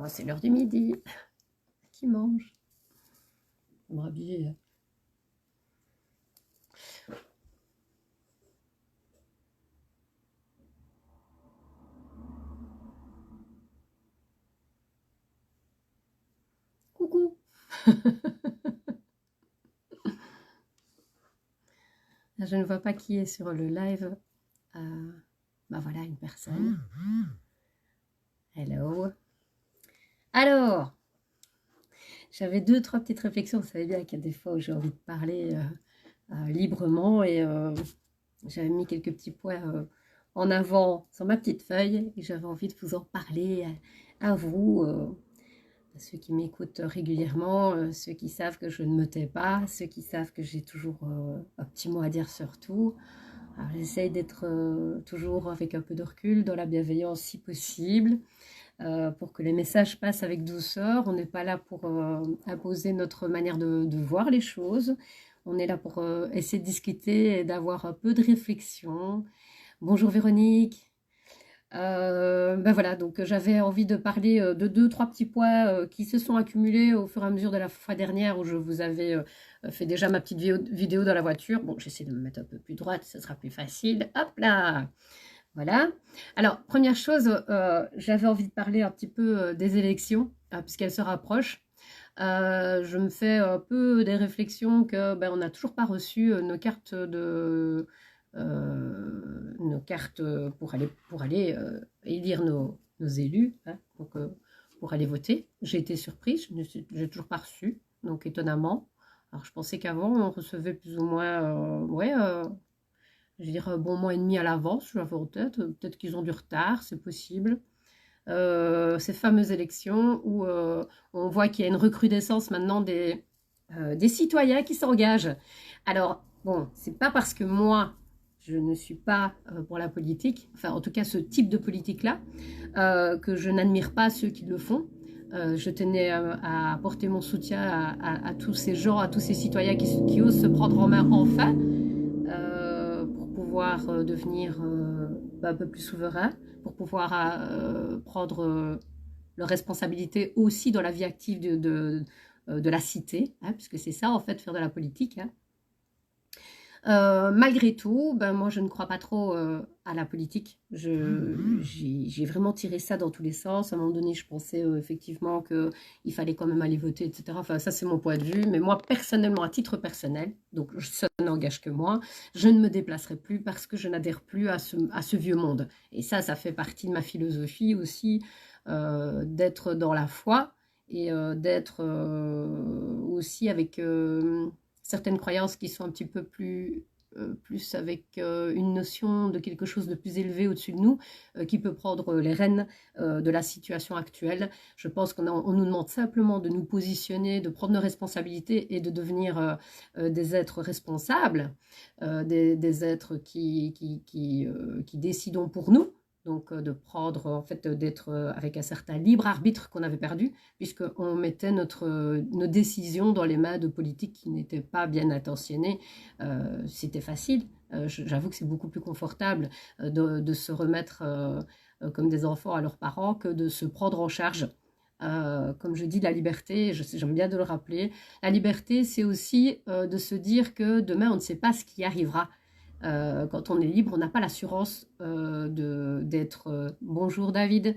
Oh, c'est l'heure du midi. Qui mange? Je vais me rhabiller. Coucou. Je ne vois pas qui est sur le live. Bah voilà, une personne. Hello. Alors, j'avais deux, trois petites réflexions. Vous savez bien qu'il y a des fois où j'ai envie de parler librement et j'avais mis quelques petits points en avant sur ma petite feuille et j'avais envie de vous en parler à vous, à ceux qui m'écoutent régulièrement, ceux qui savent que je ne me tais pas, ceux qui savent que j'ai toujours un petit mot à dire sur tout. Alors, j'essaye d'être toujours avec un peu de recul, dans la bienveillance si possible, pour que les messages passent avec douceur. On n'est pas là pour imposer notre manière de voir les choses. On est là pour essayer de discuter et d'avoir un peu de réflexion. Bonjour Véronique. Ben voilà, donc j'avais envie de parler de deux, trois petits points qui se sont accumulés au fur et à mesure de la fois dernière où je vous avais fait déjà ma petite vidéo dans la voiture. Bon, j'essaie de me mettre un peu plus droite, ça sera plus facile. Hop là! Voilà. Alors, première chose, j'avais envie de parler un petit peu des élections, puisqu'elles se rapprochent. Je me fais un peu des réflexions que ben, on n'a toujours pas reçu nos cartes pour aller élire nos élus, hein, donc, pour aller voter. J'ai été surprise, je n'ai toujours pas reçu, donc étonnamment. Alors je pensais qu'avant on recevait plus ou moins, je veux dire un bon mois et demi à l'avance, j'avais en tête. Peut-être qu'ils ont du retard, c'est possible. Ces fameuses élections où on voit qu'il y a une recrudescence maintenant des citoyens qui s'engagent. Alors, bon, c'est pas parce que moi, je ne suis pas pour la politique, enfin en tout cas ce type de politique-là, que je n'admire pas ceux qui le font. Je tenais à apporter mon soutien à tous ces gens, à tous ces citoyens qui osent se prendre en main enfin, pour pouvoir devenir un peu plus souverain, pour pouvoir prendre leurs responsabilités aussi dans la vie active de la cité, hein, puisque c'est ça en fait faire de la politique, hein. Malgré tout, ben moi je ne crois pas trop à la politique. J'ai vraiment tiré ça dans tous les sens. À un moment donné, je pensais effectivement qu'il fallait quand même aller voter, etc. Enfin, ça c'est mon point de vue. Mais moi, personnellement, à titre personnel, donc ça n'engage que moi, je ne me déplacerai plus parce que je n'adhère plus à ce vieux monde. Et ça fait partie de ma philosophie aussi, d'être dans la foi et d'être aussi avec certaines croyances qui sont un petit peu plus avec une notion de quelque chose de plus élevé au-dessus de nous, qui peut prendre les rênes de la situation actuelle. Je pense qu'on nous demande simplement de nous positionner, de prendre nos responsabilités et de devenir des êtres responsables, des êtres qui décidons pour nous. Donc de prendre, en fait, d'être avec un certain libre arbitre qu'on avait perdu, puisqu'on mettait nos décisions dans les mains de politiques qui n'étaient pas bien intentionnés. C'était facile. J'avoue que c'est beaucoup plus confortable de se remettre comme des enfants à leurs parents que de se prendre en charge. Comme je dis, la liberté, j'aime bien de le rappeler, la liberté, c'est aussi de se dire que demain, on ne sait pas ce qui arrivera. Quand on est libre, on n'a pas l'assurance d'être... bonjour David.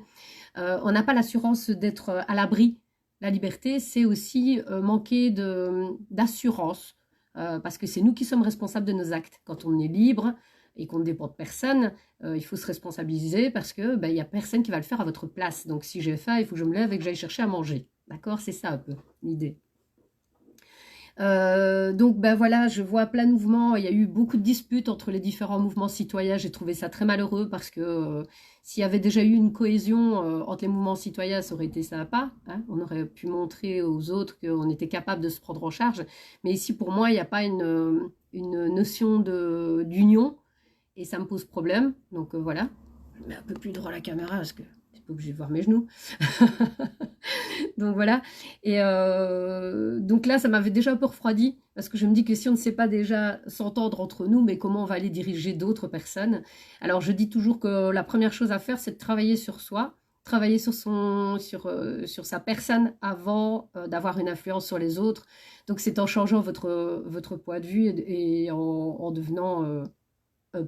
On n'a pas l'assurance d'être à l'abri. La liberté, c'est aussi manquer d'assurance, parce que c'est nous qui sommes responsables de nos actes. Quand on est libre et qu'on ne dépend de personne, il faut se responsabiliser parce que il y a personne qui va le faire à votre place. Donc si j'ai faim, il faut que je me lève et que j'aille chercher à manger. D'accord? C'est ça un peu l'idée. Donc ben voilà, je vois plein de mouvements. Il y a eu beaucoup de disputes entre les différents mouvements citoyens. J'ai trouvé ça très malheureux parce que s'il y avait déjà eu une cohésion entre les mouvements citoyens, ça aurait été sympa, hein. On aurait pu montrer aux autres qu'on était capable de se prendre en charge. Mais ici, pour moi, il n'y a pas une notion d'union et ça me pose problème. Donc voilà, je mets un peu plus droit la caméra parce que je suis pas obligée de voir mes genoux. Donc voilà, et donc là ça m'avait déjà un peu refroidi parce que je me dis que si on ne sait pas déjà s'entendre entre nous, mais comment on va aller diriger d'autres personnes? Alors je dis toujours que la première chose à faire, c'est de travailler sur soi, travailler sur sa personne avant d'avoir une influence sur les autres. Donc c'est en changeant votre point de vue et en devenant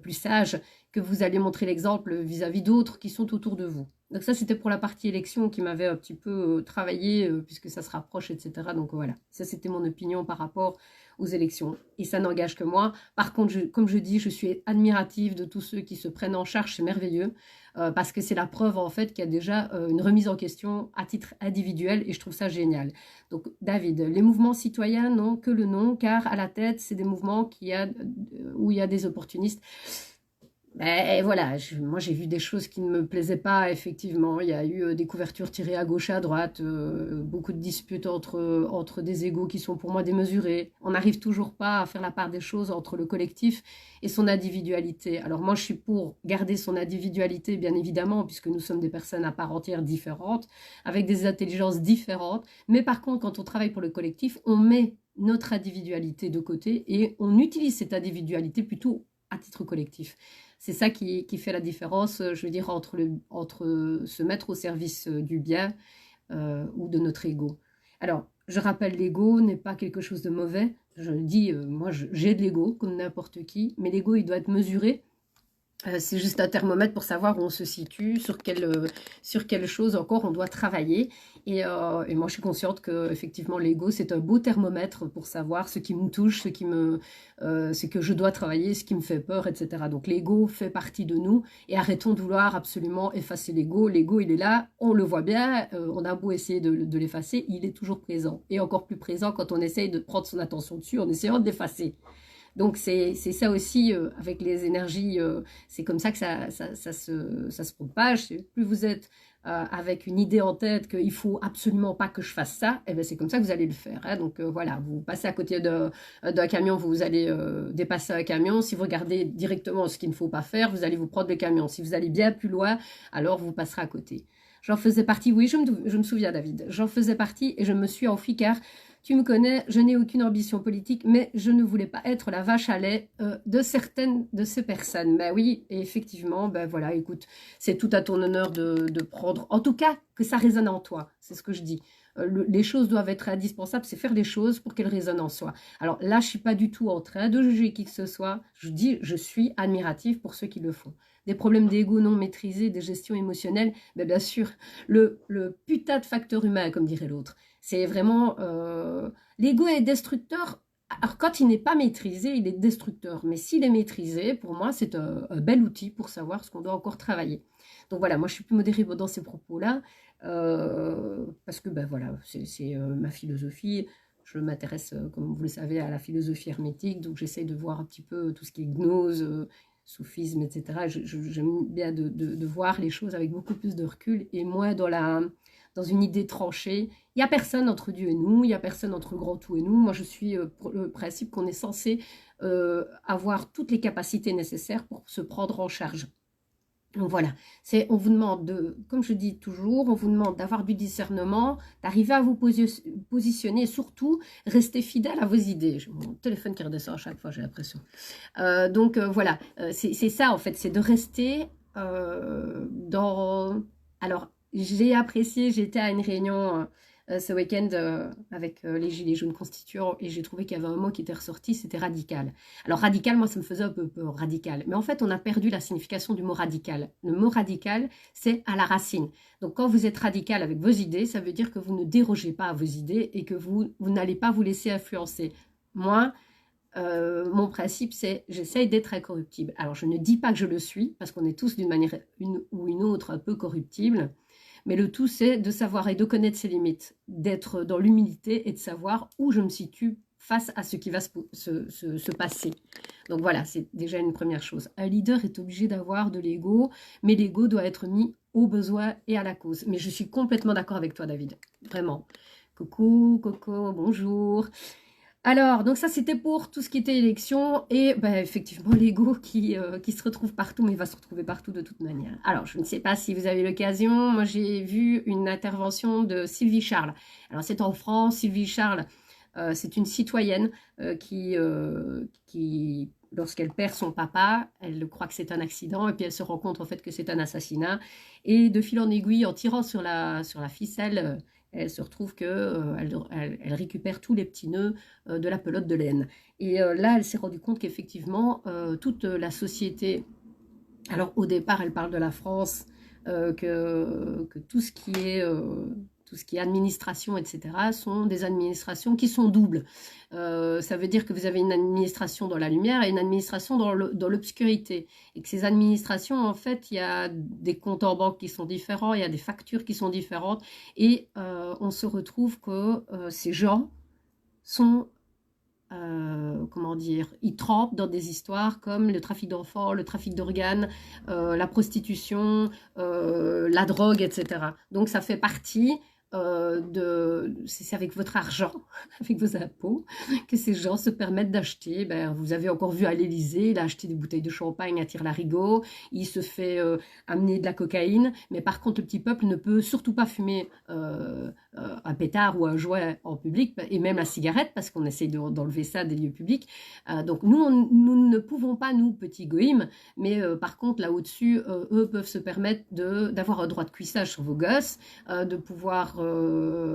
plus sage que vous allez montrer l'exemple vis-à-vis d'autres qui sont autour de vous. Donc ça, c'était pour la partie élection qui m'avait un petit peu travaillé, puisque ça se rapproche, etc. Donc voilà, ça c'était mon opinion par rapport aux élections. Et ça n'engage que moi. Par contre, comme je dis, je suis admirative de tous ceux qui se prennent en charge, c'est merveilleux, parce que c'est la preuve en fait qu'il y a déjà une remise en question à titre individuel, et je trouve ça génial. Donc David, les mouvements citoyens n'ont que le nom, car à la tête, c'est des mouvements où il y a des opportunistes. Ben voilà, moi j'ai vu des choses qui ne me plaisaient pas, effectivement. Il y a eu des couvertures tirées à gauche et à droite, beaucoup de disputes entre des égos qui sont pour moi démesurés. On n'arrive toujours pas à faire la part des choses entre le collectif et son individualité. Alors moi je suis pour garder son individualité, bien évidemment, puisque nous sommes des personnes à part entière différentes, avec des intelligences différentes. Mais par contre, quand on travaille pour le collectif, on met notre individualité de côté et on utilise cette individualité plutôt à titre collectif. C'est ça qui fait la différence, je veux dire, entre se mettre au service du bien ou de notre ego. Alors, je rappelle, l'ego n'est pas quelque chose de mauvais. Je le dis, moi, j'ai de l'ego, comme n'importe qui, mais l'ego, il doit être mesuré. C'est juste un thermomètre pour savoir où on se situe, sur quelle chose encore on doit travailler. Et moi, je suis consciente que effectivement l'ego, c'est un beau thermomètre pour savoir ce qui me touche, ce que je dois travailler, ce qui me fait peur, etc. Donc l'ego fait partie de nous et arrêtons de vouloir absolument effacer l'ego. L'ego, il est là, on le voit bien, on a beau essayer de l'effacer, il est toujours présent. Et encore plus présent quand on essaye de prendre son attention dessus en essayant de l'effacer. Donc c'est ça aussi, avec les énergies, c'est comme ça que ça se propage. Plus vous êtes avec une idée en tête qu'il faut absolument pas que je fasse ça, et ben c'est comme ça que vous allez le faire. Hein. Donc voilà, vous passez à côté d'un camion, vous allez dépasser un camion. Si vous regardez directement ce qu'il ne faut pas faire, vous allez vous prendre le camion. Si vous allez bien plus loin, alors vous passerez à côté. J'en faisais partie, oui, je me souviens, David. J'en faisais partie et je me suis enfuie car tu me connais, je n'ai aucune ambition politique, mais je ne voulais pas être la vache à lait de certaines de ces personnes. Ben oui, et effectivement, ben voilà, écoute, c'est tout à ton honneur de prendre, en tout cas, que ça résonne en toi, c'est ce que je dis. Les choses doivent être indispensables, c'est faire les choses pour qu'elles résonnent en soi. Alors là, je ne suis pas du tout en train de juger qui que ce soit, je dis, je suis admirative pour ceux qui le font. Des problèmes d'ego non maîtrisés, des gestions émotionnelles, ben bien sûr, le putain de facteur humain, comme dirait l'autre. C'est vraiment... l'ego est destructeur. Alors, quand il n'est pas maîtrisé, il est destructeur. Mais s'il est maîtrisé, pour moi, c'est un bel outil pour savoir ce qu'on doit encore travailler. Donc voilà, moi, je suis plus modérée dans ces propos-là. Parce que, ben voilà, c'est ma philosophie. Je m'intéresse, comme vous le savez, à la philosophie hermétique. Donc, j'essaye de voir un petit peu tout ce qui est gnose, soufisme, etc. J'aime bien de voir les choses avec beaucoup plus de recul et moins dans une idée tranchée. Il n'y a personne entre Dieu et nous, il n'y a personne entre le grand tout et nous. Moi, je suis pour le principe qu'on est censé avoir toutes les capacités nécessaires pour se prendre en charge. Donc voilà, on vous demande comme je dis toujours, on vous demande d'avoir du discernement, d'arriver à vous positionner et surtout rester fidèle à vos idées. J'ai mon téléphone qui redescend à chaque fois, j'ai l'impression. Donc voilà, c'est ça en fait, c'est de rester dans... Alors, j'ai apprécié, j'étais à une réunion ce week-end avec les Gilets jaunes constituants et j'ai trouvé qu'il y avait un mot qui était ressorti, c'était radical. Alors radical, moi ça me faisait un peu peur, radical. Mais en fait, on a perdu la signification du mot radical. Le mot radical, c'est à la racine. Donc quand vous êtes radical avec vos idées, ça veut dire que vous ne dérogez pas à vos idées et que vous n'allez pas vous laisser influencer. Moi, mon principe, c'est j'essaye d'être incorruptible. Alors je ne dis pas que je le suis, parce qu'on est tous d'une manière ou une autre un peu corruptibles. Mais le tout, c'est de savoir et de connaître ses limites, d'être dans l'humilité et de savoir où je me situe face à ce qui va se passer. Donc voilà, c'est déjà une première chose. Un leader est obligé d'avoir de l'ego, mais l'ego doit être mis au besoin et à la cause. Mais je suis complètement d'accord avec toi, David. Vraiment. Coucou, Coco, bonjour. Alors, donc ça, c'était pour tout ce qui était élection et ben, effectivement l'ego qui se retrouve partout, mais il va se retrouver partout de toute manière. Alors, je ne sais pas si vous avez l'occasion, moi j'ai vu une intervention de Sylvie Charles. Alors, c'est en France, Sylvie Charles, c'est une citoyenne qui lorsqu'elle perd son papa, elle croit que c'est un accident et puis elle se rend compte en fait que c'est un assassinat. Et de fil en aiguille, en tirant sur la ficelle, elle se retrouve que elle récupère tous les petits nœuds de la pelote de laine. Et là, elle s'est rendue compte qu'effectivement, toute la société, alors au départ, elle parle de la France, que tout ce qui est administration, etc., sont des administrations qui sont doubles. Ça veut dire que vous avez une administration dans la lumière et une administration dans l'obscurité. Et que ces administrations, en fait, il y a des comptes en banque qui sont différents, il y a des factures qui sont différentes, et on se retrouve que ces gens sont comment dire, ils trempent dans des histoires comme le trafic d'enfants, le trafic d'organes, la prostitution, la drogue, etc. Donc ça fait partie c'est avec votre argent, avec vos impôts, que ces gens se permettent d'acheter. Ben, vous avez encore vu à l'Élysée, il a acheté des bouteilles de champagne à tire-larigot, il se fait amener de la cocaïne, mais par contre le petit peuple ne peut surtout pas fumer un pétard ou un jouet en public, et même la cigarette, parce qu'on essaye d'enlever ça des lieux publics. Donc nous ne pouvons pas, nous, petits goïms, mais par contre, là au-dessus, eux peuvent se permettre d'avoir un droit de cuissage sur vos gosses, de pouvoir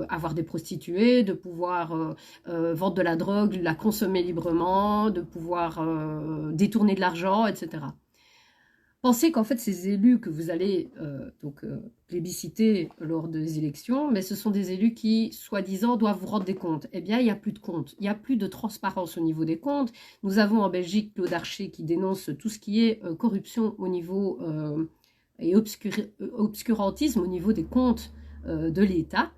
avoir des prostituées, de pouvoir vendre de la drogue, la consommer librement, de pouvoir détourner de l'argent, etc. Pensez qu'en fait, ces élus que vous allez plébisciter lors des élections, mais ce sont des élus qui, soi-disant, doivent vous rendre des comptes. Eh bien, il n'y a plus de comptes, il n'y a plus de transparence au niveau des comptes. Nous avons en Belgique Claude Archer qui dénonce tout ce qui est corruption au niveau et obscurantisme au niveau des comptes de l'État,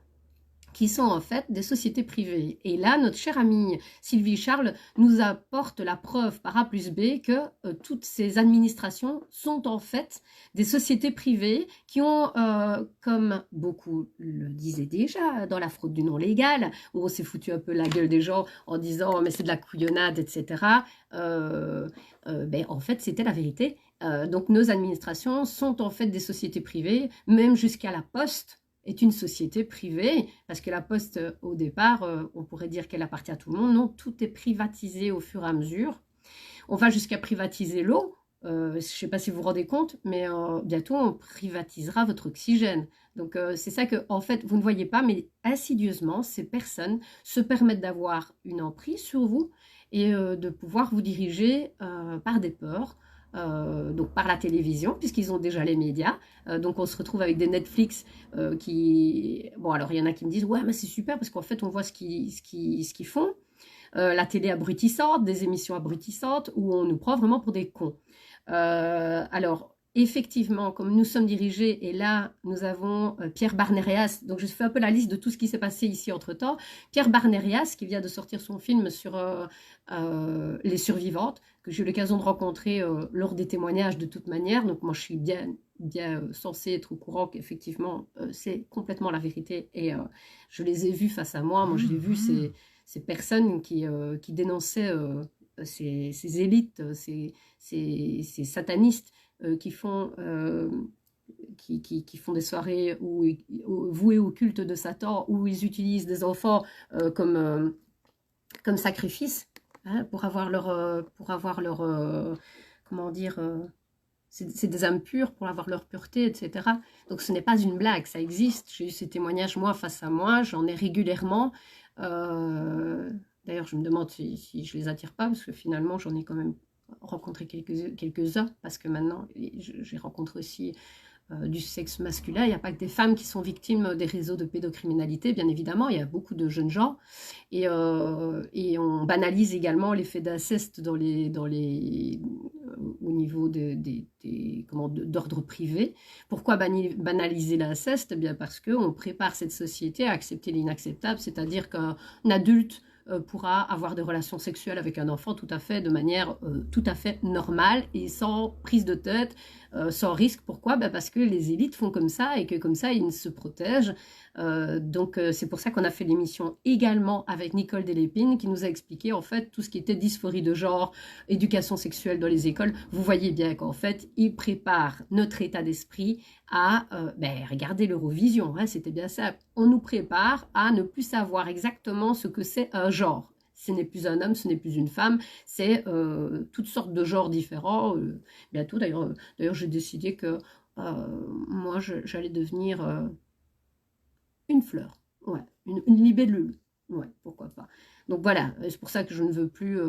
qui sont en fait des sociétés privées. Et là, notre chère amie Sylvie Charles nous apporte la preuve par A plus B que toutes ces administrations sont en fait des sociétés privées qui ont, comme beaucoup le disaient déjà, dans la fraude du non légal, où on s'est foutu un peu la gueule des gens en disant mais c'est de la couillonnade, etc. Ben, en fait, c'était la vérité. Donc nos administrations sont en fait des sociétés privées, même jusqu'à la Poste est une société privée, parce que la Poste, au départ, on pourrait dire qu'elle appartient à tout le monde. Non, tout est privatisé au fur et à mesure. On va jusqu'à privatiser l'eau. Je ne sais pas si vous vous rendez compte, mais bientôt, on privatisera votre oxygène. Donc, c'est ça que, en fait, vous ne voyez pas, mais insidieusement, ces personnes se permettent d'avoir une emprise sur vous et de pouvoir vous diriger par des peurs, donc par la télévision, puisqu'ils ont déjà les médias. Donc on se retrouve avec des Netflix qui... Bon, alors il y en a qui me disent « Ouais, mais c'est super, parce qu'en fait, on voit ce qu'ils font. La télé abrutissante, des émissions abrutissantes, où on nous prend vraiment pour des cons. » Alors, effectivement, comme nous sommes dirigés, et là, nous avons Pierre Barnérias, donc je fais un peu la liste de tout ce qui s'est passé ici entre-temps. Pierre Barnérias, qui vient de sortir son film sur les survivantes, que j'ai eu l'occasion de rencontrer lors des témoignages de toute manière. Donc moi, je suis bien censée être au courant qu'effectivement, c'est complètement la vérité. Et je les ai vus face à moi. Moi, j'ai vu ces personnes qui dénonçaient ces élites, ces satanistes qui font des soirées vouées au culte de Satan, où ils utilisent des enfants comme sacrifice, hein, pour avoir leur comment dire, c'est des âmes pures, pour avoir leur pureté, etc. Donc ce n'est pas une blague, ça existe. J'ai eu ces témoignages, moi, face à moi, j'en ai régulièrement. D'ailleurs, je me demande si je les attire pas, parce que finalement, j'en ai quand même rencontré quelques-uns, parce que maintenant, j'ai rencontré aussi du sexe masculin. Il n'y a pas que des femmes qui sont victimes des réseaux de pédocriminalité, bien évidemment, il y a beaucoup de jeunes gens. Et on banalise également l'effet d'inceste au niveau d'ordre privé. Pourquoi banaliser l'inceste? Eh bien parce qu'on prépare cette société à accepter l'inacceptable, c'est-à-dire qu'un adulte pourra avoir des relations sexuelles avec un enfant de manière tout à fait normale et sans prise de tête, sans risque. Pourquoi? Parce que les élites font comme ça et que comme ça, ils se protègent. Donc c'est pour ça qu'on a fait l'émission également avec Nicole Delépine, qui nous a expliqué en fait tout ce qui était dysphorie de genre, éducation sexuelle dans les écoles. Vous voyez bien qu'en fait, ils préparent notre état d'esprit à regardez l'Eurovision, hein, c'était bien ça. On nous prépare à ne plus savoir exactement ce que c'est un genre. ce n'est plus un homme, ce n'est plus une femme, c'est toutes sortes de genres différents. Bientôt, d'ailleurs, j'ai décidé que moi, j'allais devenir une fleur, ouais, une libellule, ouais, pourquoi pas. Donc voilà, c'est pour ça que je ne veux plus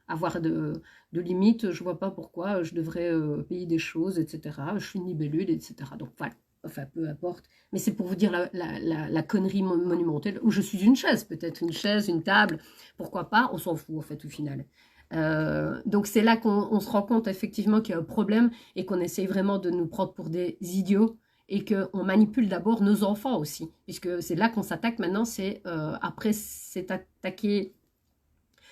avoir de limites, je vois pas pourquoi je devrais payer des choses, etc. Je suis une libellule, etc. Donc voilà, enfin peu importe, mais c'est pour vous dire la connerie monumentale, où je suis une chaise, peut-être une chaise, une table, pourquoi pas, on s'en fout en fait au final. Donc c'est là qu'on se rend compte effectivement qu'il y a un problème et qu'on essaye vraiment de nous prendre pour des idiots et qu'on manipule d'abord nos enfants aussi, puisque c'est là qu'on s'attaque maintenant, c'est après c'est attaqué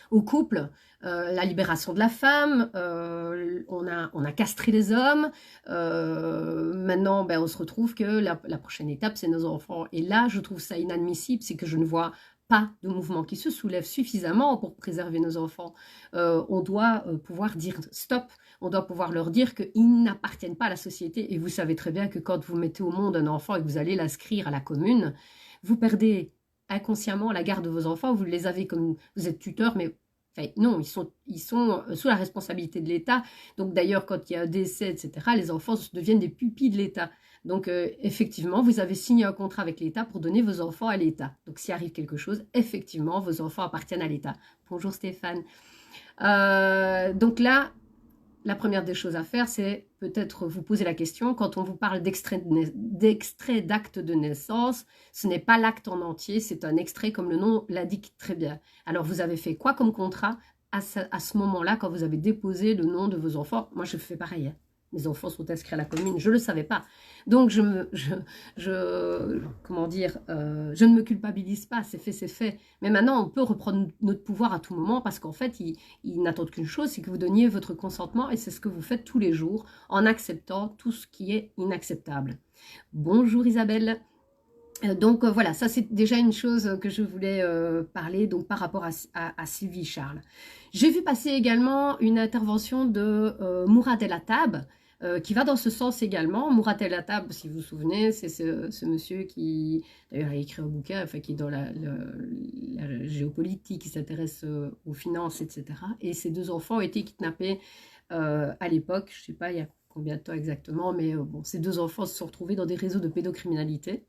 au couple, la libération de la femme, on a castré les hommes, maintenant ben, on se retrouve que la prochaine étape c'est nos enfants, et là je trouve ça inadmissible, c'est que je ne vois pas de mouvement qui se soulève suffisamment pour préserver nos enfants. On doit pouvoir dire stop, on doit pouvoir leur dire qu'ils n'appartiennent pas à la société, et vous savez très bien que quand vous mettez au monde un enfant et que vous allez l'inscrire à la commune, vous perdez inconsciemment la garde de vos enfants, vous les avez comme, vous êtes tuteur, mais enfin, non, ils sont sous la responsabilité de l'État. Donc d'ailleurs, quand il y a un décès, etc., les enfants deviennent des pupilles de l'État. Donc effectivement, vous avez signé un contrat avec l'État pour donner vos enfants à l'État. Donc s'il arrive quelque chose, effectivement, vos enfants appartiennent à l'État. Bonjour Stéphane. Donc là, la première des choses à faire, c'est peut-être vous poser la question, quand on vous parle d'extrait d'acte de naissance, ce n'est pas l'acte en entier, c'est un extrait comme le nom l'indique très bien. Alors vous avez fait quoi comme contrat à ce moment-là, quand vous avez déposé le nom de vos enfants? Moi je fais pareil, hein. Mes enfants sont inscrits à la commune, je ne le savais pas. Donc comment dire, je ne me culpabilise pas, c'est fait, c'est fait. Mais maintenant on peut reprendre notre pouvoir à tout moment, parce qu'en fait ils n'attendent qu'une chose, c'est que vous donniez votre consentement, et c'est ce que vous faites tous les jours en acceptant tout ce qui est inacceptable. Bonjour Isabelle. Donc voilà, ça c'est déjà une chose que je voulais parler, donc par rapport à Sylvie Charles. J'ai vu passer également une intervention de Mourad El Attab, qui va dans ce sens également. Mourad El Attab, si vous vous souvenez, c'est ce monsieur qui d'ailleurs a écrit un bouquin, enfin qui est dans la géopolitique, qui s'intéresse aux finances, etc. Et ses deux enfants ont été kidnappés à l'époque, je ne sais pas il y a combien de temps exactement, mais bon, ces deux enfants se sont retrouvés dans des réseaux de pédocriminalité.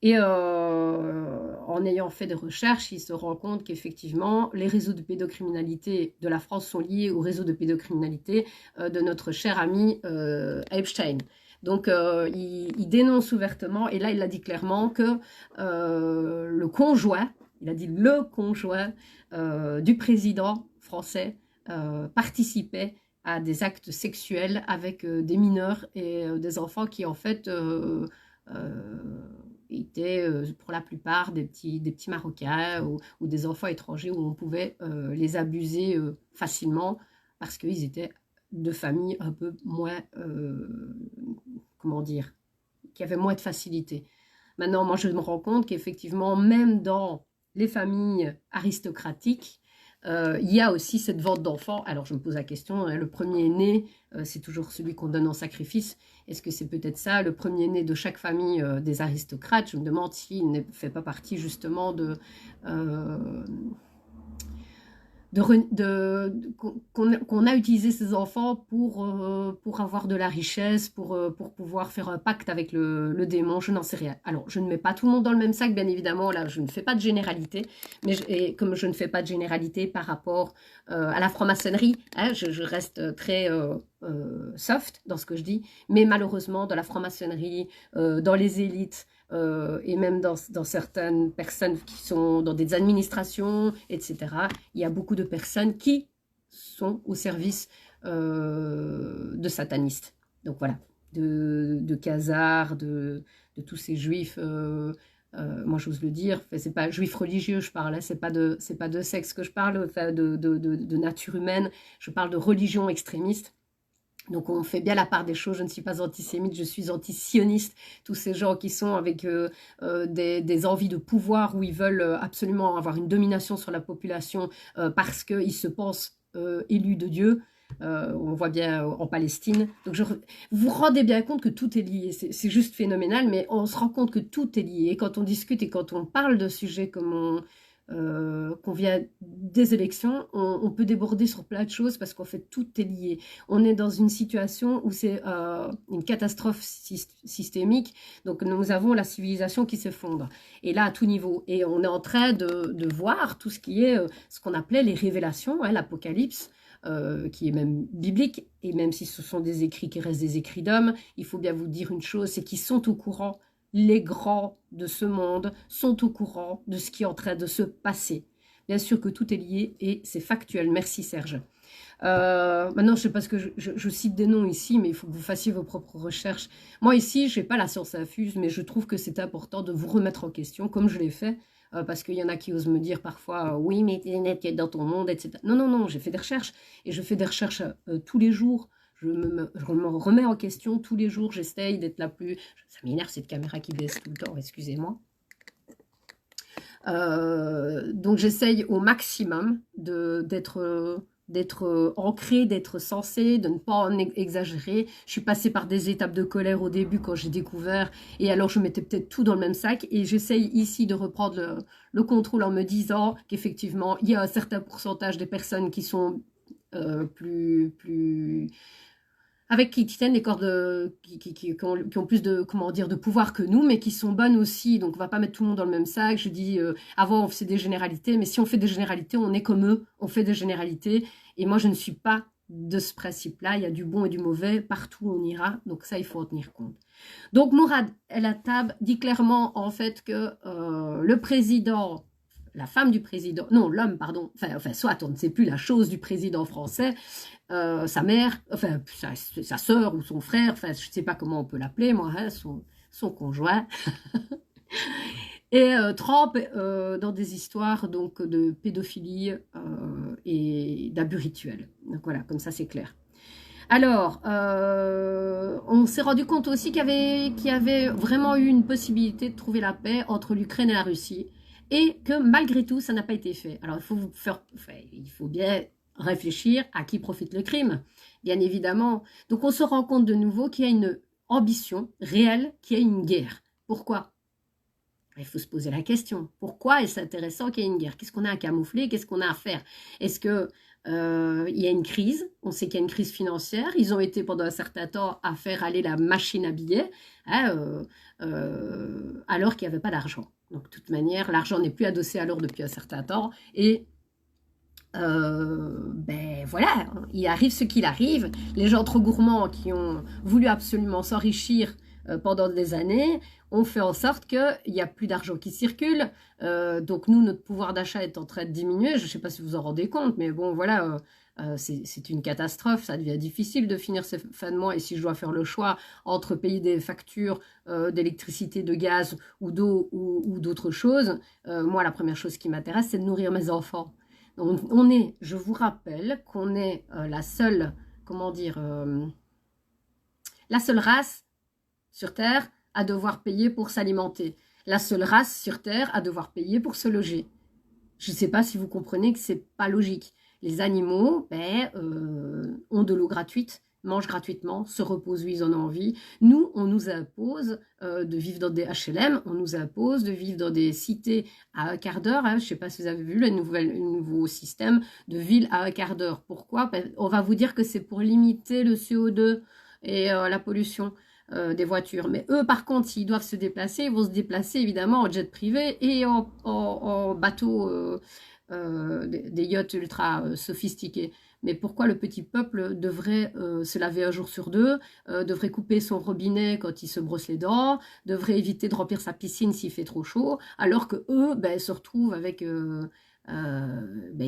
Et en ayant fait des recherches, il se rend compte qu'effectivement, les réseaux de pédocriminalité de la France sont liés aux réseaux de pédocriminalité de notre cher ami Epstein. Donc, il dénonce ouvertement, et là, il a dit clairement que le conjoint, il a dit le conjoint du président français participait à des actes sexuels avec des mineurs et des enfants qui, en fait, étaient pour la plupart des petits Marocains ou des enfants étrangers où on pouvait les abuser facilement parce qu'ils étaient de familles un peu moins, comment dire, qui avaient moins de facilité. Maintenant, moi, je me rends compte qu'effectivement, même dans les familles aristocratiques, il y a aussi cette vente d'enfants. Alors, je me pose la question, hein, le premier-né, c'est toujours celui qu'on donne en sacrifice. Est-ce que c'est peut-être ça, le premier-né de chaque famille des aristocrates? Je me demande s'il ne fait pas partie justement qu'on a utilisé ces enfants pour avoir de la richesse, pour pouvoir faire un pacte avec le démon, je n'en sais rien. Alors, je ne mets pas tout le monde dans le même sac, bien évidemment, là, je ne fais pas de généralité, mais et comme je ne fais pas de généralité par rapport à la franc-maçonnerie, hein, je reste très soft dans ce que je dis, mais malheureusement, dans la franc-maçonnerie, dans les élites, et même dans certaines personnes qui sont dans des administrations, etc., il y a beaucoup de personnes qui sont au service de satanistes. Donc voilà, de Khazars, de tous ces juifs, moi j'ose le dire, c'est pas juifs religieux je parle, hein, c'est pas de sexe que je parle, enfin, de nature humaine, je parle de religion extrémiste. Donc on fait bien la part des choses, je ne suis pas antisémite, je suis anti-sioniste, tous ces gens qui sont avec des envies de pouvoir où ils veulent absolument avoir une domination sur la population parce qu'ils se pensent élus de Dieu, on voit bien en Palestine. Donc vous vous rendez bien compte que tout est lié, c'est juste phénoménal, mais on se rend compte que tout est lié. Et quand on discute et quand on parle de sujets comme qu'on vient des élections, on peut déborder sur plein de choses parce qu'en fait, tout est lié. On est dans une situation où c'est une catastrophe systémique, donc nous avons la civilisation qui s'effondre, et là, à tout niveau. Et on est en train de voir tout ce qui est ce qu'on appelait les révélations, hein, l'Apocalypse, qui est même biblique, et même si ce sont des écrits qui restent des écrits d'hommes, il faut bien vous dire une chose, c'est qu'ils sont au courant, les grands de ce monde sont au courant de ce qui est en train de se passer. Bien sûr que tout est lié et c'est factuel. Merci Serge. Maintenant, je ne sais pas ce que je cite des noms ici, mais il faut que vous fassiez vos propres recherches. Moi ici, je n'ai pas la science infuse, mais je trouve que c'est important de vous remettre en question, comme je l'ai fait, parce qu'il y en a qui osent me dire parfois, oui, mais t'es net dans ton monde, etc. Non, non, non, j'ai fait des recherches, et je fais des recherches tous les jours. Je me remets en question tous les jours, j'essaye d'être la plus... Ça m'énerve cette caméra qui baisse tout le temps, excusez-moi. Donc j'essaye au maximum d'être ancrée, d'être sensée, de ne pas en exagérer. Je suis passée par des étapes de colère au début quand j'ai découvert, et alors je mettais peut-être tout dans le même sac, et j'essaye ici de reprendre le contrôle en me disant qu'effectivement, il y a un certain pourcentage des personnes qui sont avec qui tiennent les cordes, qui ont plus de, comment dire, de pouvoir que nous, mais qui sont bonnes aussi. Donc, on va pas mettre tout le monde dans le même sac. Je dis, avant, on faisait des généralités, mais si on fait des généralités, on est comme eux, on fait des généralités. Et moi, je ne suis pas de ce principe-là. Il y a du bon et du mauvais, partout on ira. Donc, ça, il faut en tenir compte. Donc, Mourad El Attab dit clairement, en fait, que le président... la femme du président, non, l'homme, pardon, enfin, soit on ne sait plus la chose du président français, sa mère, enfin, sa sœur ou son frère, enfin, je ne sais pas comment on peut l'appeler, moi, hein, son conjoint. Et Trump dans des histoires donc, de pédophilie et d'abus rituels. Donc voilà, comme ça c'est clair. Alors, on s'est rendu compte aussi qu'il y avait vraiment eu une possibilité de trouver la paix entre l'Ukraine et la Russie, et que malgré tout, ça n'a pas été fait. Alors, il faut bien réfléchir à qui profite le crime, bien évidemment. Donc, on se rend compte de nouveau qu'il y a une ambition réelle, qu'il y a une guerre. Pourquoi ? Il faut se poser la question. Pourquoi est-ce intéressant qu'il y ait une guerre? Qu'est-ce qu'on a à camoufler? Qu'est-ce qu'on a à faire? Est-ce que il y a une crise? On sait qu'il y a une crise financière. Ils ont été pendant un certain temps à faire aller la machine à billets, hein, alors qu'il n'y avait pas d'argent. Donc, de toute manière, l'argent n'est plus adossé à l'or depuis un certain temps. Et ben voilà, il arrive ce qu'il arrive. Les gens trop gourmands qui ont voulu absolument s'enrichir pendant des années, on fait en sorte qu'il n'y a plus d'argent qui circule. Donc nous, notre pouvoir d'achat est en train de diminuer. Je ne sais pas si vous en rendez compte, mais bon, voilà, c'est une catastrophe. Ça devient difficile de finir ces fins de mois. Et si je dois faire le choix entre payer des factures d'électricité, de gaz ou d'eau ou d'autres choses, moi, la première chose qui m'intéresse, c'est de nourrir mes enfants. Donc, je vous rappelle qu'on est la seule, comment dire, la seule race sur Terre à devoir payer pour s'alimenter. La seule race sur Terre à devoir payer pour se loger. Je ne sais pas si vous comprenez que ce n'est pas logique. Les animaux ont de l'eau gratuite, mangent gratuitement, se reposent où ils en ont envie. Nous, on nous impose de vivre dans des HLM, on nous impose de vivre dans des cités à un quart d'heure. Hein. Je ne sais pas si vous avez vu le nouveau système de ville à un quart d'heure. Pourquoi? On va vous dire que c'est pour limiter le CO2 et la pollution des voitures. Mais eux, par contre, s'ils doivent se déplacer, ils vont se déplacer évidemment en jet privé et en bateau, des yachts ultra sophistiqués. Mais pourquoi le petit peuple devrait se laver un jour sur deux, devrait couper son robinet quand il se brosse les dents, devrait éviter de remplir sa piscine s'il fait trop chaud, alors que eux se retrouvent avec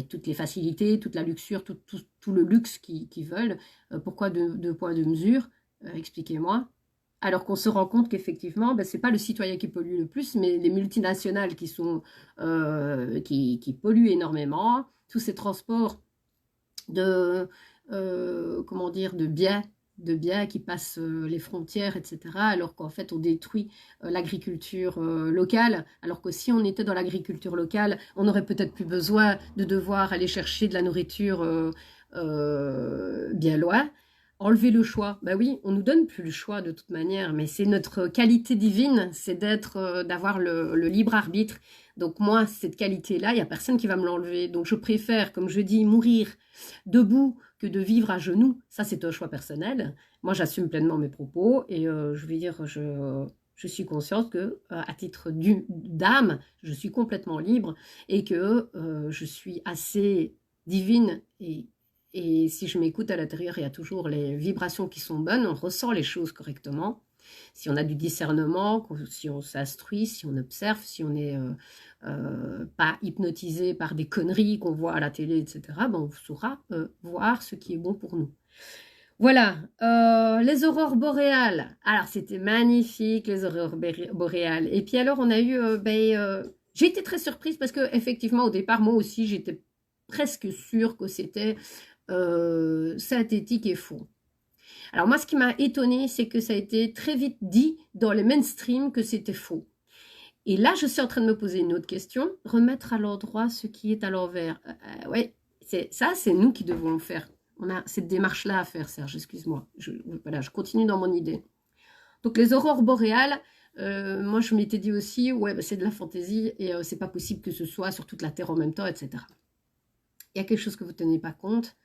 toutes les facilités, toute la luxure, tout le luxe qu'ils veulent. Pourquoi deux poids, deux mesures? Expliquez-moi. Alors qu'on se rend compte qu'effectivement, ce n'est pas le citoyen qui pollue le plus, mais les multinationales qui polluent énormément. Tous ces transports comment dire, de biens qui passent les frontières, etc. Alors qu'en fait, on détruit l'agriculture locale. Alors que si on était dans l'agriculture locale, on n'aurait peut-être plus besoin de devoir aller chercher de la nourriture bien loin. Enlever le choix, ben oui, on nous donne plus le choix de toute manière, mais c'est notre qualité divine, c'est d'avoir le libre arbitre, Donc moi, cette qualité-là, il n'y a personne qui va me l'enlever. Donc je préfère, comme je dis, mourir debout que de vivre à genoux. Ça, c'est un choix personnel. Moi, j'assume pleinement mes propos et je vais dire, je suis consciente que, à titre d'âme, je suis complètement libre et que je suis assez divine et si je m'écoute à l'intérieur, il y a toujours les vibrations qui sont bonnes, on ressent les choses correctement. Si on a du discernement, si on s'instruit, si on observe, si on n'est pas hypnotisé par des conneries qu'on voit à la télé, etc., ben on saura voir ce qui est bon pour nous. Voilà, les aurores boréales. Alors, c'était magnifique, les aurores boréales. Et puis alors, on a eu... j'ai été très surprise parce que effectivement, au départ, moi aussi, j'étais presque sûre que c'était synthétique et faux. Alors moi, ce qui m'a étonnée, c'est que ça a été très vite dit dans les mainstream que c'était faux. Et là, je suis en train de me poser une autre question. Remettre à l'endroit ce qui est à l'envers. Ouais, c'est nous qui devons faire. On a cette démarche-là à faire, Serge, excuse-moi. Voilà, je continue dans mon idée. Donc les aurores boréales, moi je m'étais dit aussi, ouais, c'est de la fantaisie et c'est pas possible que ce soit sur toute la Terre en même temps, etc. Il y a quelque chose que vous ne tenez pas compte.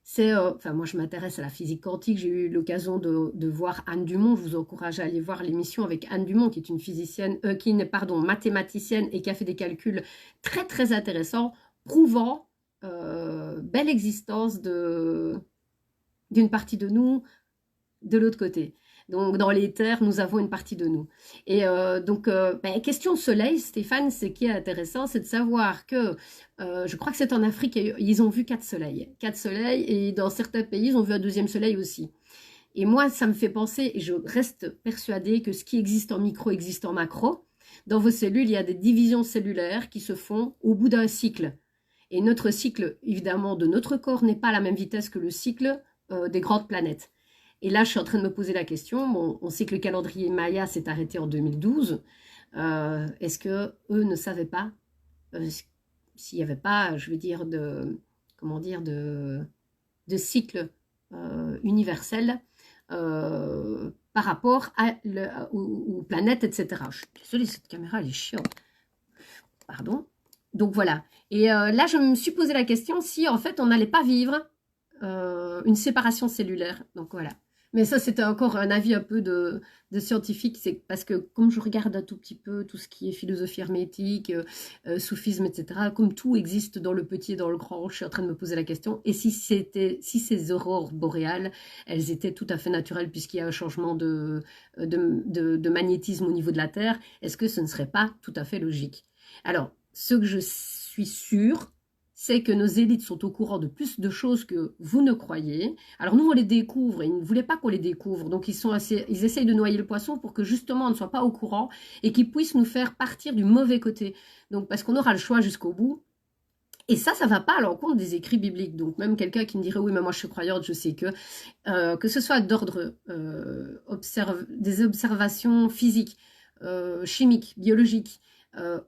C'est, enfin moi je m'intéresse à la physique quantique, j'ai eu l'occasion de voir Anne Dumont, je vous encourage à aller voir l'émission avec Anne Dumont qui est une physicienne, mathématicienne et qui a fait des calculs très très intéressants, prouvant belle existence d'une partie de nous de l'autre côté. Donc, dans les terres, nous avons une partie de nous. Et question soleil, Stéphane, ce qui est intéressant, c'est de savoir que, je crois que c'est en Afrique, ils ont vu 4 soleils. 4 soleils, et dans certains pays, ils ont vu un deuxième soleil aussi. Et moi, ça me fait penser, et je reste persuadée que ce qui existe en micro existe en macro. Dans vos cellules, il y a des divisions cellulaires qui se font au bout d'un cycle. Et notre cycle, évidemment, de notre corps n'est pas à la même vitesse que le cycle des grandes planètes. Et là, je suis en train de me poser la question. Bon, on sait que le calendrier Maya s'est arrêté en 2012. Est-ce que eux ne savaient pas s'il n'y avait pas, je veux dire, de cycle universel par rapport aux planètes, etc. Je suis désolée, cette caméra, elle est chiante. Pardon. Donc voilà. Et là, je me suis posé la question si, en fait, on n'allait pas vivre une séparation cellulaire. Donc voilà. Mais ça, c'était encore un avis un peu de scientifique. C'est parce que comme je regarde un tout petit peu tout ce qui est philosophie hermétique, soufisme, etc., comme tout existe dans le petit et dans le grand, je suis en train de me poser la question. Et si ces aurores boréales, elles étaient tout à fait naturelles puisqu'il y a un changement de magnétisme au niveau de la Terre, est-ce que ce ne serait pas tout à fait logique? Alors, ce que je suis sûre, c'est que nos élites sont au courant de plus de choses que vous ne croyez. Alors nous, on les découvre, et ils ne voulaient pas qu'on les découvre, donc ils essayent de noyer le poisson pour que justement on ne soit pas au courant et qu'ils puissent nous faire partir du mauvais côté. Donc parce qu'on aura le choix jusqu'au bout. Et ça ne va pas à l'encontre des écrits bibliques. Donc même quelqu'un qui me dirait, oui, mais moi je suis croyante, je sais que ce soit d'ordre des observations physiques, chimiques, biologiques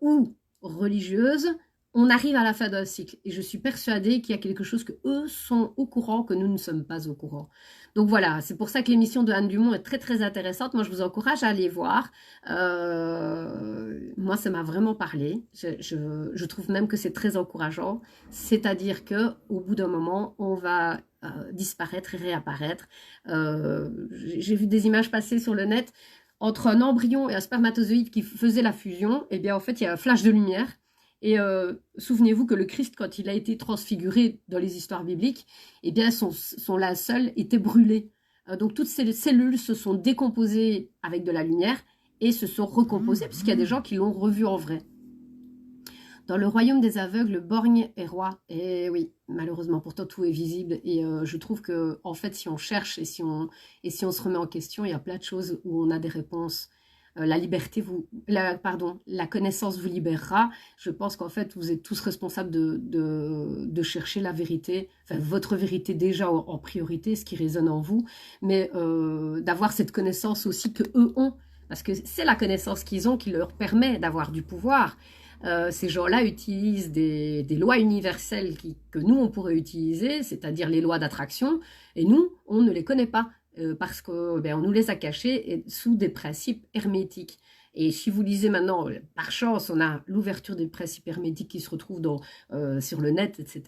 ou religieuses, on arrive à la fin d'un cycle. Et je suis persuadée qu'il y a quelque chose que eux sont au courant, que nous ne sommes pas au courant. Donc voilà, c'est pour ça que l'émission de Anne Dumont est très très intéressante. Moi, je vous encourage à aller voir. Moi, ça m'a vraiment parlé. Je trouve même que c'est très encourageant. C'est-à-dire qu'au bout d'un moment, on va disparaître et réapparaître. J'ai vu des images passer sur le net entre un embryon et un spermatozoïde qui faisait la fusion. Et bien, en fait, il y a un flash de lumière. Et souvenez-vous que le Christ, quand il a été transfiguré dans les histoires bibliques, eh bien son linceul était brûlé. Donc toutes ces cellules se sont décomposées avec de la lumière et se sont recomposées, puisqu'il y a des gens qui l'ont revu en vrai. Dans le royaume des aveugles, borgne est roi. Et oui, malheureusement, pourtant tout est visible. Et je trouve que, en fait, si on cherche et si on se remet en question, il y a plein de choses où on a des réponses. La connaissance vous libérera. Je pense qu'en fait, vous êtes tous responsables de chercher la vérité, enfin, votre vérité déjà en priorité, ce qui résonne en vous, mais d'avoir cette connaissance aussi que eux ont, parce que c'est la connaissance qu'ils ont qui leur permet d'avoir du pouvoir. Ces gens-là utilisent des lois universelles que nous, on pourrait utiliser, c'est-à-dire les lois d'attraction, et nous, on ne les connaît pas. parce que ben, on nous les a cachés sous des principes hermétiques. Et si vous lisez maintenant, par chance, on a l'ouverture des principes hermétiques qui se retrouvent sur le net, etc.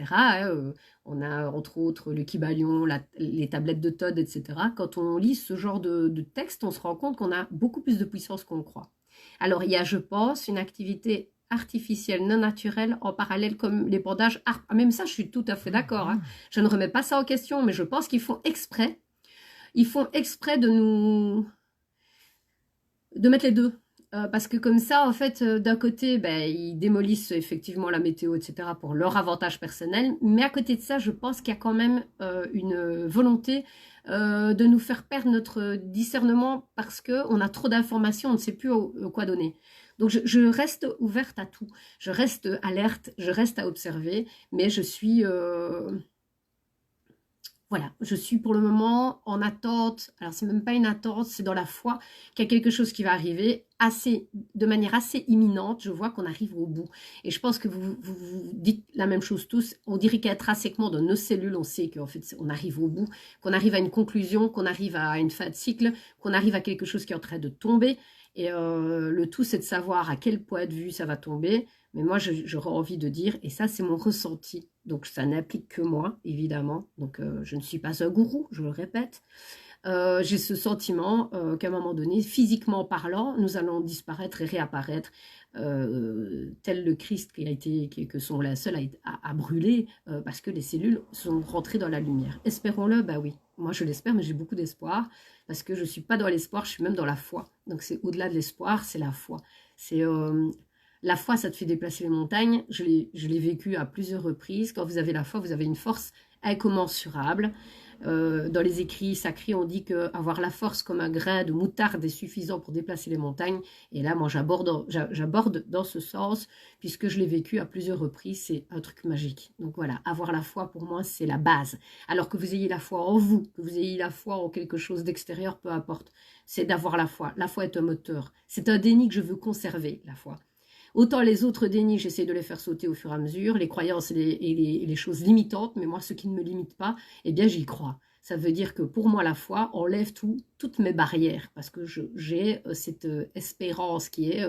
On a entre autres le Kybalion, les tablettes de Todd, etc. Quand on lit ce genre de texte, on se rend compte qu'on a beaucoup plus de puissance qu'on le croit. Alors il y a, je pense, une activité artificielle, non naturelle, en parallèle comme l'épandage. Même ça, je suis tout à fait d'accord. Hein. Je ne remets pas ça en question, mais je pense qu'ils font exprès. Ils font exprès de mettre les deux. Parce que comme ça, en fait, d'un côté, ben, ils démolissent effectivement la météo, etc., pour leur avantage personnel. Mais à côté de ça, je pense qu'il y a quand même une volonté de nous faire perdre notre discernement parce qu'on a trop d'informations, on ne sait plus quoi donner. Donc je reste ouverte à tout. Je reste alerte, je reste à observer, mais je suis... Voilà, je suis pour le moment en attente, alors c'est même pas une attente, c'est dans la foi qu'il y a quelque chose qui va arriver de manière assez imminente, je vois qu'on arrive au bout. Et je pense que vous dites la même chose tous, on dirait qu'intrinsèquement dans nos cellules, on sait qu'en fait on arrive au bout, qu'on arrive à une conclusion, qu'on arrive à une fin de cycle, qu'on arrive à quelque chose qui est en train de tomber. Et le tout c'est de savoir à quel point de vue ça va tomber. Mais moi, j'aurais envie de dire, et ça, c'est mon ressenti. Donc, ça n'applique que moi, évidemment. Donc, je ne suis pas un gourou, je le répète. J'ai ce sentiment qu'à un moment donné, physiquement parlant, nous allons disparaître et réapparaître, tel le Christ que sont la seule à brûler, parce que les cellules sont rentrées dans la lumière. Espérons-le, bah oui. Moi, je l'espère, mais j'ai beaucoup d'espoir, parce que je ne suis pas dans l'espoir, je suis même dans la foi. Donc, c'est au-delà de l'espoir, c'est la foi. C'est... la foi, ça te fait déplacer les montagnes. Je l'ai vécu à plusieurs reprises. Quand vous avez la foi, vous avez une force incommensurable. Dans les écrits sacrés, on dit qu'avoir la force comme un grain de moutarde est suffisant pour déplacer les montagnes. Et là, moi, j'aborde dans ce sens, puisque je l'ai vécu à plusieurs reprises. C'est un truc magique. Donc voilà, avoir la foi, pour moi, c'est la base. Alors que vous ayez la foi en vous, que vous ayez la foi en quelque chose d'extérieur, peu importe. C'est d'avoir la foi. La foi est un moteur. C'est un déni que je veux conserver, la foi. Autant les autres dénis, j'essaie de les faire sauter au fur et à mesure, les croyances et les choses limitantes, mais moi, ce qui ne me limite pas, eh bien, j'y crois. Ça veut dire que pour moi, la foi enlève toutes mes barrières, parce que j'ai cette espérance qui est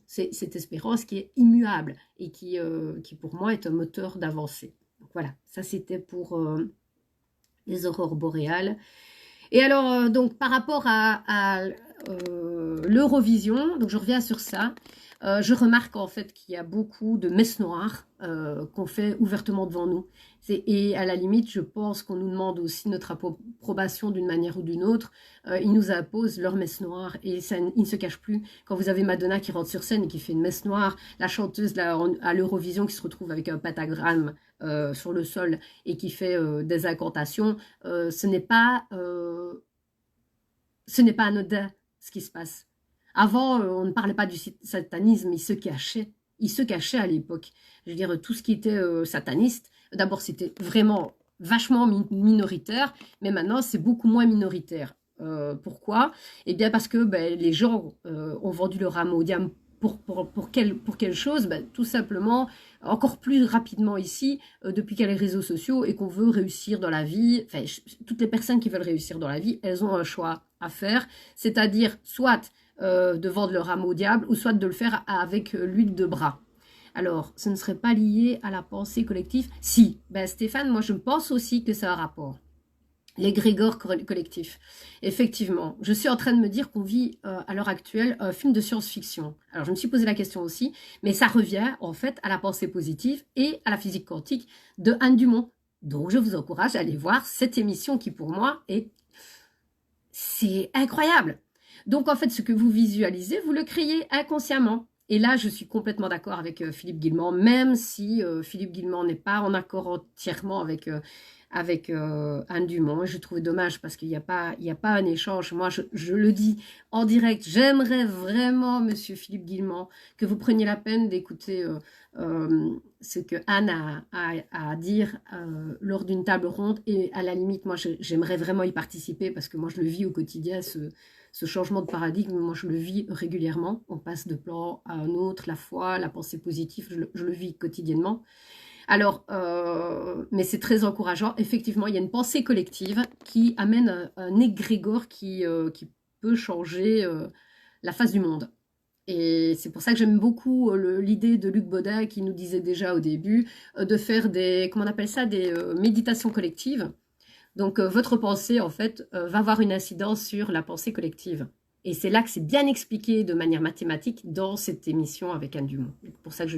cette espérance qui est immuable et qui pour moi est un moteur d'avancée. Donc voilà, ça c'était pour les aurores boréales. Et alors, donc par rapport à l'Eurovision, donc je reviens sur ça. Je remarque en fait qu'il y a beaucoup de messes noires qu'on fait ouvertement devant nous. Et à la limite, je pense qu'on nous demande aussi notre approbation d'une manière ou d'une autre. Ils nous imposent leur messe noire et ils ne se cachent plus. Quand vous avez Madonna qui rentre sur scène et qui fait une messe noire, la chanteuse à l'Eurovision qui se retrouve avec un pentagramme sur le sol et qui fait des incantations, ce n'est pas anodin ce qui se passe. Avant, on ne parlait pas du satanisme, il se cachait. Il se cachait à l'époque. Je veux dire, tout ce qui était sataniste, d'abord, c'était vraiment vachement minoritaire, mais maintenant, c'est beaucoup moins minoritaire. Pourquoi? Eh bien, parce que les gens ont vendu leur âme au diable pour quelle chose? Tout simplement, encore plus rapidement ici, depuis qu'il y a les réseaux sociaux et qu'on veut réussir dans la vie. Enfin, toutes les personnes qui veulent réussir dans la vie, elles ont un choix à faire, c'est-à-dire soit de vendre leur âme au diable ou soit de le faire avec l'huile de bras. Alors, ce ne serait pas lié à la pensée collective? Si, Stéphane, moi je pense aussi que ça a un rapport. L'égrégore collectif. Effectivement, je suis en train de me dire qu'on vit à l'heure actuelle un film de science-fiction. Alors, je me suis posé la question aussi, mais ça revient en fait à la pensée positive et à la physique quantique de Anne Dumont. Donc, je vous encourage à aller voir cette émission qui, pour moi, c'est incroyable. Donc, en fait, ce que vous visualisez, vous le créez inconsciemment. Et là, je suis complètement d'accord avec Philippe Guillemant, même si Philippe Guillemant n'est pas en accord entièrement avec Anne Dumont. Je trouve dommage parce qu'il n'y a pas un échange. Moi, je le dis en direct, j'aimerais vraiment, monsieur Philippe Guillemant, que vous preniez la peine d'écouter ce que Anne a à dire lors d'une table ronde. Et à la limite, moi, j'aimerais vraiment y participer parce que moi, je le vis au quotidien, ce changement de paradigme. Moi, je le vis régulièrement. On passe de plan à un autre, la foi, la pensée positive, je le vis quotidiennement. Alors, mais c'est très encourageant. Effectivement, il y a une pensée collective qui amène un égrégore qui peut changer la face du monde. Et c'est pour ça que j'aime beaucoup l'idée de Luc Baudin qui nous disait déjà au début de faire des, comment on appelle ça, des méditations collectives. Donc, votre pensée, en fait, va avoir une incidence sur la pensée collective. Et c'est là que c'est bien expliqué de manière mathématique dans cette émission avec Anne Dumont. C'est pour ça que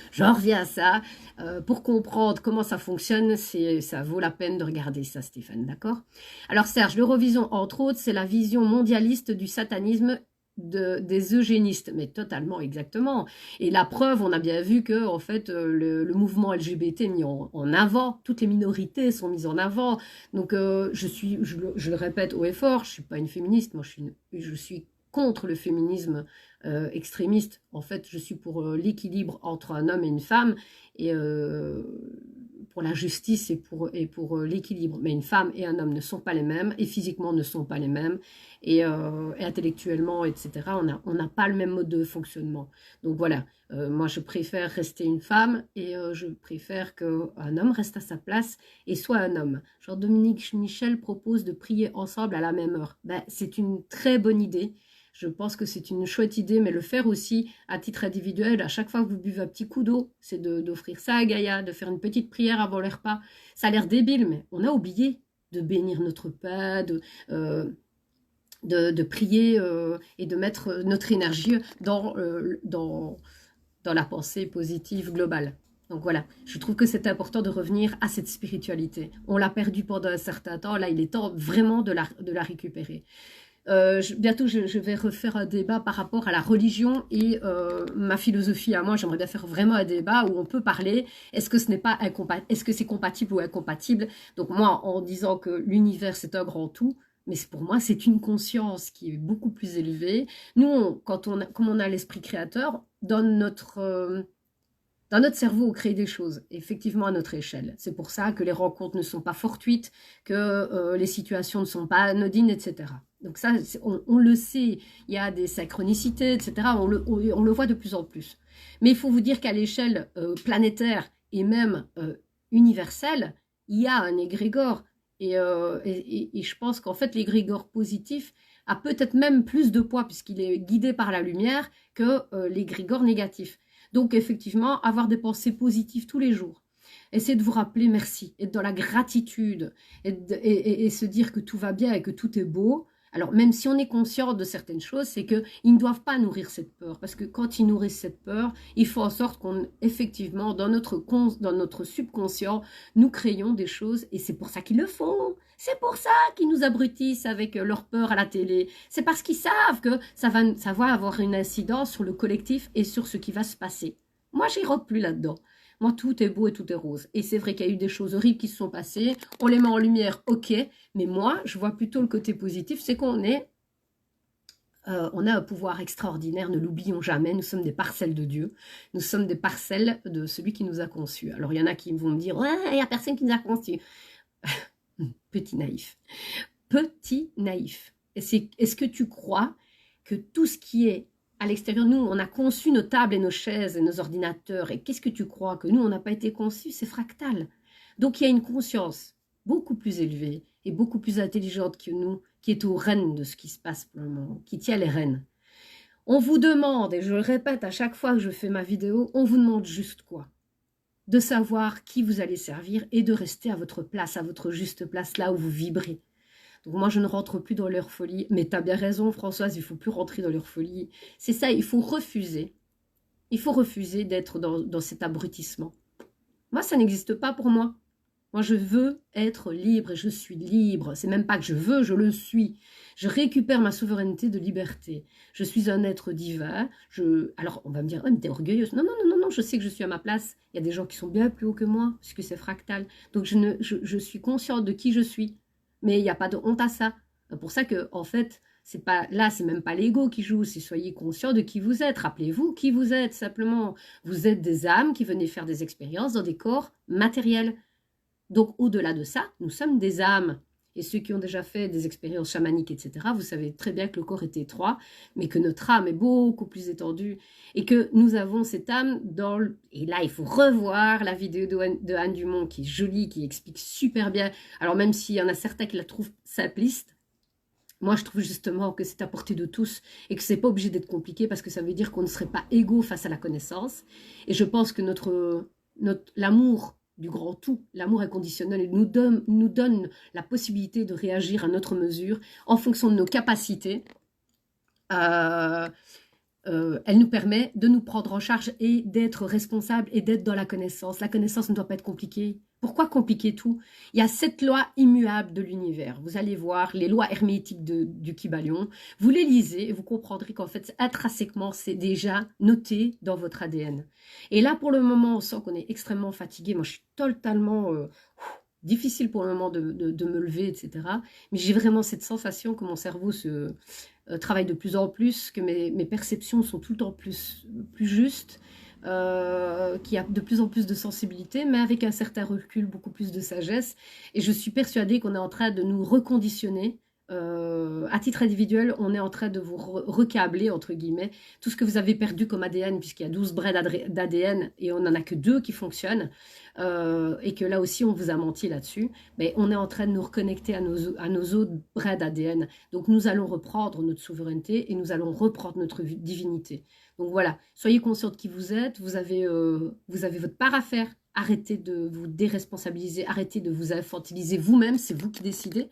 j'en reviens à ça. Pour comprendre comment ça fonctionne, ça vaut la peine de regarder ça, Stéphane, d'accord? Alors Serge, l'Eurovision, entre autres, c'est la vision mondialiste du satanisme des eugénistes, mais totalement, exactement. Et la preuve, on a bien vu que en fait, le mouvement LGBT est mis en avant, toutes les minorités sont mises en avant. Donc, je le répète haut et fort, je suis pas une féministe, moi je suis contre le féminisme extrémiste. En fait, je suis pour l'équilibre entre un homme et une femme, et pour la justice et pour l'équilibre. Mais une femme et un homme ne sont pas les mêmes, et physiquement ne sont pas les mêmes, et intellectuellement, etc. On n'a pas le même mode de fonctionnement. Donc voilà, moi je préfère rester une femme, et je préfère qu'un homme reste à sa place et soit un homme. Genre Dominique Michel propose de prier ensemble à la même heure. Ben, c'est une très bonne idée. Je pense que c'est une chouette idée, mais le faire aussi à titre individuel, à chaque fois que vous buvez un petit coup d'eau, c'est d'offrir ça à Gaïa, de faire une petite prière avant le repas. Ça a l'air débile, mais on a oublié de bénir notre pain, de prier et de mettre notre énergie dans la pensée positive globale. Donc voilà, je trouve que c'est important de revenir à cette spiritualité. On l'a perdue pendant un certain temps, là il est temps vraiment de la récupérer. Bientôt, je vais refaire un débat par rapport à la religion et ma philosophie à moi. J'aimerais bien faire vraiment un débat où on peut parler. Est-ce que ce n'est pas incompatible? Est-ce que c'est compatible ou incompatible? Donc moi, en disant que l'univers, c'est un grand tout, mais pour moi, c'est une conscience qui est beaucoup plus élevée. Nous, comme on a l'esprit créateur, dans notre cerveau, on crée des choses, effectivement, à notre échelle. C'est pour ça que les rencontres ne sont pas fortuites, que les situations ne sont pas anodines, etc. Donc ça, on le sait, il y a des synchronicités, etc. On le voit de plus en plus. Mais il faut vous dire qu'à l'échelle planétaire et même universelle, il y a un égrégore. Et je pense qu'en fait, l'égrégore positif a peut-être même plus de poids, puisqu'il est guidé par la lumière, que l'égrégore négatif. Donc, effectivement, avoir des pensées positives tous les jours. Essayez de vous rappeler merci, être dans la gratitude, et se dire que tout va bien et que tout est beau. Alors, même si on est conscient de certaines choses, c'est qu'ils ne doivent pas nourrir cette peur. Parce que quand ils nourrissent cette peur, il faut en sorte effectivement, dans notre subconscient, nous créons des choses. Et c'est pour ça qu'ils le font. C'est pour ça qu'ils nous abrutissent avec leur peur à la télé. C'est parce qu'ils savent que ça va avoir une incidence sur le collectif et sur ce qui va se passer. Moi, j'y rentre plus là-dedans. Moi, tout est beau et tout est rose. Et c'est vrai qu'il y a eu des choses horribles qui se sont passées. On les met en lumière, ok. Mais moi, je vois plutôt le côté positif, c'est qu'on on a un pouvoir extraordinaire, ne l'oublions jamais. Nous sommes des parcelles de Dieu. Nous sommes des parcelles de celui qui nous a conçus. Alors, il y en a qui vont me dire, ouais, il n'y a personne qui nous a conçus. Petit naïf. Petit naïf. Est-ce que tu crois que tout ce qui est à l'extérieur, nous, on a conçu nos tables et nos chaises et nos ordinateurs. Et qu'est-ce que tu crois? Que nous, on n'a pas été conçus? C'est fractal. Donc, il y a une conscience beaucoup plus élevée et beaucoup plus intelligente que nous, qui est aux rênes de ce qui se passe pour le moment, qui tient les rênes. On vous demande, et je le répète à chaque fois que je fais ma vidéo, on vous demande juste quoi? De savoir qui vous allez servir et de rester à votre place, à votre juste place, là où vous vibrez. Donc moi, je ne rentre plus dans leur folie. Mais tu as bien raison, Françoise, il ne faut plus rentrer dans leur folie. C'est ça, il faut refuser. Il faut refuser d'être dans cet abrutissement. Moi, ça n'existe pas pour moi. Moi, je veux être libre et je suis libre. C'est même pas que je veux, je le suis. Je récupère ma souveraineté de liberté. Je suis un être divin. Alors, on va me dire, oh, mais t'es orgueilleuse. Non, non, non, non, non, je sais que je suis à ma place. Il y a des gens qui sont bien plus hauts que moi, puisque c'est fractal. Donc, je suis consciente de qui je suis. Mais il n'y a pas de honte à ça. C'est pour ça que, en fait, c'est même pas l'ego qui joue, c'est soyez conscient de qui vous êtes. Rappelez-vous qui vous êtes, simplement. Vous êtes des âmes qui venaient faire des expériences dans des corps matériels. Donc, au-delà de ça, nous sommes des âmes. Et ceux qui ont déjà fait des expériences chamaniques, etc., vous savez très bien que le corps est étroit, mais que notre âme est beaucoup plus étendue et que nous avons cette âme dans le... Et là, il faut revoir la vidéo de Anne Dumont qui est jolie, qui explique super bien. Alors même s'il y en a certains qui la trouvent simpliste, moi, je trouve justement que c'est à portée de tous et que c'est pas obligé d'être compliqué parce que ça veut dire qu'on ne serait pas égaux face à la connaissance. Et je pense que l'amour du grand tout, l'amour inconditionnel, nous donne la possibilité de réagir à notre mesure en fonction de nos capacités. Elle nous permet de nous prendre en charge et d'être responsable et d'être dans la connaissance. La connaissance ne doit pas être compliquée. Pourquoi compliquer tout? Il y a 7 lois immuables de l'univers. Vous allez voir les lois hermétiques du Kybalion. Vous les lisez et vous comprendrez qu'en fait, intrinsèquement, c'est déjà noté dans votre ADN. Et là, pour le moment, on sent qu'on est extrêmement fatigué. Moi, je suis totalement... difficile pour le moment de me lever, etc. Mais j'ai vraiment cette sensation que mon cerveau travaille de plus en plus, que mes perceptions sont tout le temps plus justes, qu'il y a de plus en plus de sensibilité, mais avec un certain recul, beaucoup plus de sagesse. Et je suis persuadée qu'on est en train de nous reconditionner. À titre individuel, on est en train de vous recabler, entre guillemets, tout ce que vous avez perdu comme ADN, puisqu'il y a 12 brins d'ADN et on n'en a que 2 qui fonctionnent, et que là aussi on vous a menti là-dessus, mais on est en train de nous reconnecter à nos autres brins d'ADN. Donc nous allons reprendre notre souveraineté et nous allons reprendre notre divinité. Donc voilà, soyez conscient de qui vous êtes, vous avez votre part à faire. Arrêtez de vous déresponsabiliser, arrêtez de vous infantiliser vous-même, c'est vous qui décidez.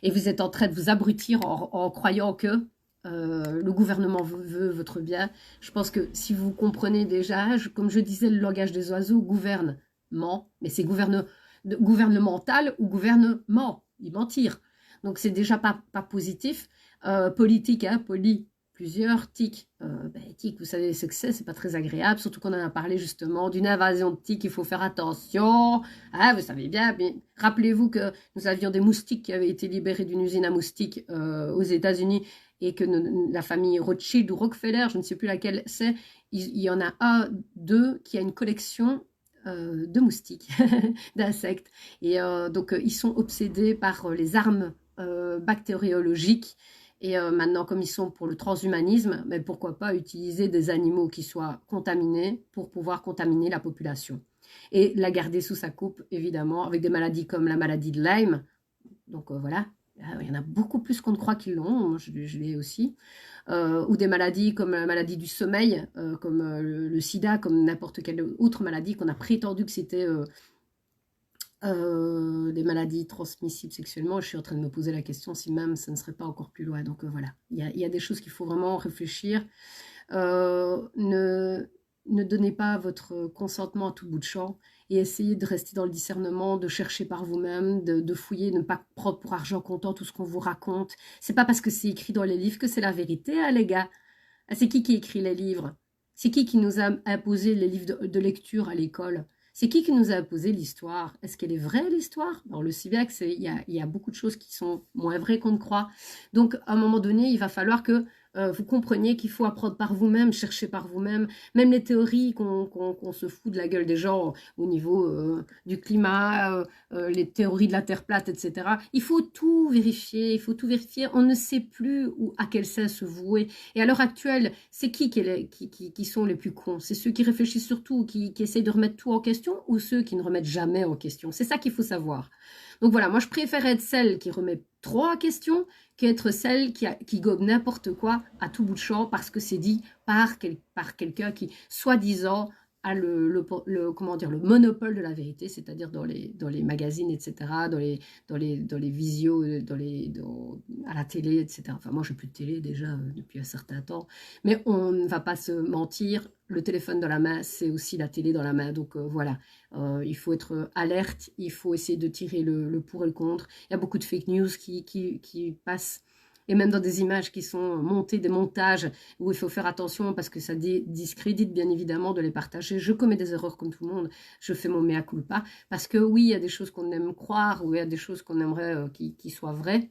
Et vous êtes en train de vous abrutir en croyant que le gouvernement veut votre bien. Je pense que si vous comprenez déjà, comme je disais, le langage des oiseaux, gouvernement, mais c'est gouvernemental ou gouvernement, ils mentir. Donc c'est déjà pas positif. Politique, hein, plusieurs tics. Tics, vous savez ce que c'est pas très agréable, surtout qu'on en a parlé justement d'une invasion de tics, il faut faire attention. Ah, vous savez bien, mais rappelez-vous que nous avions des moustiques qui avaient été libérés d'une usine à moustiques aux États-Unis et que la famille Rothschild ou Rockefeller, je ne sais plus laquelle c'est, il y en a deux qui a une collection de moustiques, d'insectes. Et donc, ils sont obsédés par les armes bactériologiques. Et maintenant, comme ils sont pour le transhumanisme, mais pourquoi pas utiliser des animaux qui soient contaminés pour pouvoir contaminer la population. Et la garder sous sa coupe, évidemment, avec des maladies comme la maladie de Lyme. Donc voilà, il y en a beaucoup plus qu'on ne croit qu'ils l'ont, moi je l'ai aussi. Ou des maladies comme la maladie du sommeil, comme le sida, comme n'importe quelle autre maladie qu'on a prétendu que c'était... des maladies transmissibles sexuellement. Je suis en train de me poser la question si même ça ne serait pas encore plus loin. Donc voilà, il y a des choses qu'il faut vraiment réfléchir. Ne donnez pas votre consentement à tout bout de champ et essayez de rester dans le discernement, de chercher par vous-même, de fouiller, de ne pas prendre pour argent comptant tout ce qu'on vous raconte. C'est pas parce que c'est écrit dans les livres que c'est la vérité, hein, les gars. C'est qui écrit les livres? C'est qui nous a imposé les livres de lecture à l'école? C'est qui nous a imposé l'histoire? Est-ce qu'elle est vraie, l'histoire? On le sait bien qu'il y a beaucoup de choses qui sont moins vraies qu'on ne croit. Donc, à un moment donné, il va falloir que vous compreniez qu'il faut apprendre par vous-même, chercher par vous-même. Même les théories qu'on se fout de la gueule des gens au niveau du climat, les théories de la Terre plate, etc. Il faut tout vérifier, il faut tout vérifier. On ne sait plus à quel sens se vouer. Et à l'heure actuelle, c'est qui sont les plus cons? C'est ceux qui réfléchissent sur tout, qui essayent de remettre tout en question ou ceux qui ne remettent jamais en question? C'est ça qu'il faut savoir. Donc voilà, moi je préfère être celle qui remet trop en question qu'être celle qui gobe n'importe quoi à tout bout de champ parce que c'est dit par quelqu'un qui, soi-disant, a comment dire, le monopole de la vérité, c'est-à-dire dans les magazines, etc., dans les visios, à la télé, etc. Enfin, moi, je n'ai plus de télé déjà depuis un certain temps, mais on ne va pas se mentir, le téléphone dans la main, c'est aussi la télé dans la main, donc voilà. Il faut être alerte, il faut essayer de tirer le pour et le contre. Il y a beaucoup de fake news qui passent, et même dans des images qui sont montées, des montages, où il faut faire attention parce que ça discrédite bien évidemment de les partager. Je commets des erreurs comme tout le monde, je fais mon mea culpa, parce que oui, il y a des choses qu'on aime croire, ou il y a des choses qu'on aimerait qui soient vraies,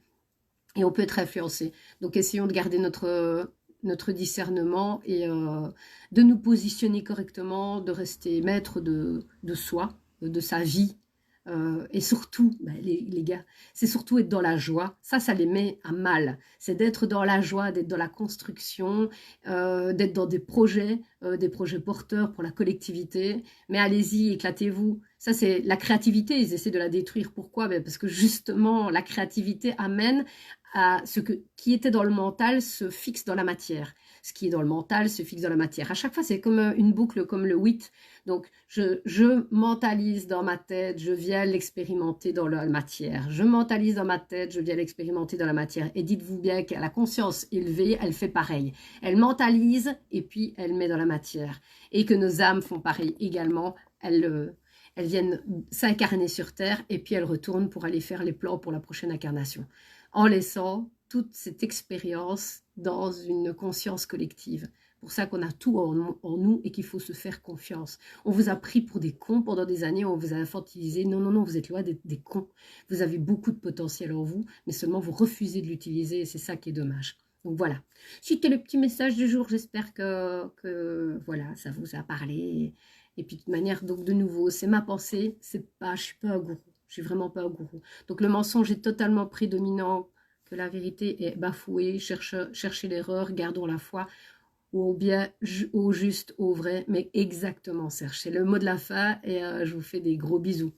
et on peut être influencé. Donc essayons de garder notre discernement et de nous positionner correctement, de rester maître de soi, de sa vie, Et surtout, ben, les gars, c'est surtout être dans la joie. Ça les met à mal. C'est d'être dans la joie, d'être dans la construction, d'être dans des projets porteurs pour la collectivité. Mais allez-y, éclatez-vous. Ça, c'est la créativité. Ils essaient de la détruire. Pourquoi? Ben, parce que justement, la créativité amène à qui était dans le mental se fixe dans la matière. Ce qui est dans le mental se fixe dans la matière. À chaque fois, c'est comme une boucle, comme le 8. Donc, je mentalise dans ma tête, je viens l'expérimenter dans la matière. Je mentalise dans ma tête, je viens l'expérimenter dans la matière. Et dites-vous bien qu'à la conscience élevée, elle fait pareil. Elle mentalise et puis elle met dans la matière. Et que nos âmes font pareil également. Elles viennent s'incarner sur Terre et puis elles retournent pour aller faire les plans pour la prochaine incarnation. En laissant toute cette expérience dans une conscience collective. Pour ça qu'on a tout en nous et qu'il faut se faire confiance. On vous a pris pour des cons pendant des années, on vous a infantilisé. Non, non, non, vous êtes loin d'être des cons. Vous avez beaucoup de potentiel en vous, mais seulement vous refusez de l'utiliser et c'est ça qui est dommage. Donc voilà. C'était le petit message du jour. J'espère que voilà, ça vous a parlé. Et puis de toute manière, donc de nouveau, c'est ma pensée. Je suis pas un gourou. Je suis vraiment pas un gourou. Donc le mensonge est totalement prédominant, que la vérité est bafouée. Cherchez l'erreur, gardons la foi au bien, au juste, au vrai, mais exactement, Serge. C'est le mot de la fin et je vous fais des gros bisous.